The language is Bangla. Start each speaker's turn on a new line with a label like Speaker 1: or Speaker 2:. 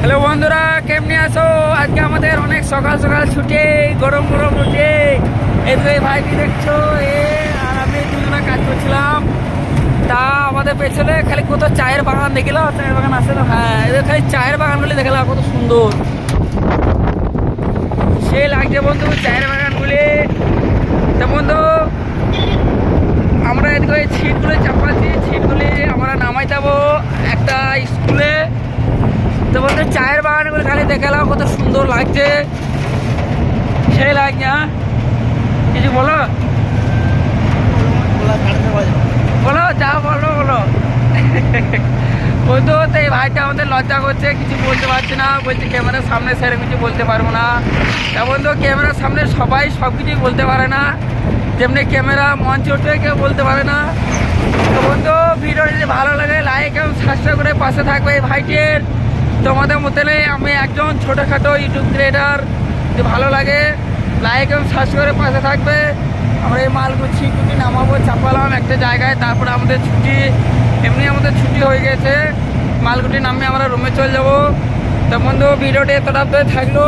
Speaker 1: হ্যালো বন্ধুরা, কেমনি আছো? আজকে আমাদের অনেক সকাল সকাল ছুটে গরম গরম উঠে এই দুই ভাইটি দেখছো আর আমি দুজনে কাজ করছিলাম। তা আমাদের পেছনে খালি কত চায়ের বাগান দেখিলাম। চায়ের বাগান আছে তো, হ্যাঁ, এদের খালি চায়ের বাগানগুলি দেখলাম কত সুন্দর সে লাগছে বন্ধু চায়ের বাগানগুলি। তা বন্ধু আমরা এদিকে ওই ছিটগুলো চাপাচ্ছি, ছিটগুলি আমরা নামাই যাবো একটা স্কুলে। তো বন্ধু চায়ের বাগানগুলো খালি দেখালাম কত সুন্দর লাগছে, সেই লাগছে। হ্যাঁ, কিছু বলো বলো, যা বলো বলো। বন্ধু তো এই ভাইটা আমাদের লজ্জা করছে, কিছু বলতে পারছি না, বলছে ক্যামেরার সামনে সেরে কিছু বলতে পারবো না। তা বন্ধু ক্যামেরার সামনে সবাই সব কিছুই বলতে পারে না, যেমনি ক্যামেরা মঞ্চে উঠে কেউ বলতে পারে না। তো বন্ধু ভিডিও যদি ভালো লাগে লাইক এবং সাবস্ক্রাইব করে পাশে থাকবে এই ভাইটির। তোমাদের মতনে আমি একজন ছোটোখাটো ইউটিউব ক্রিয়েটার, যদি ভালো লাগে লাইক এবং সাবস্ক্রাইব করে পাশে থাকবে। আমরা এই মালগুছি কুটি নামাবো, চাপালাম একটা জায়গায়, তারপরে আমাদের ছুটি, এমনি আমাদের ছুটি হয়ে গেছে, মালগুটি নামিয়ে আমরা রুমে চলে যাবো। তো বন্ধু ভিডিওটি এতটা থাকলো।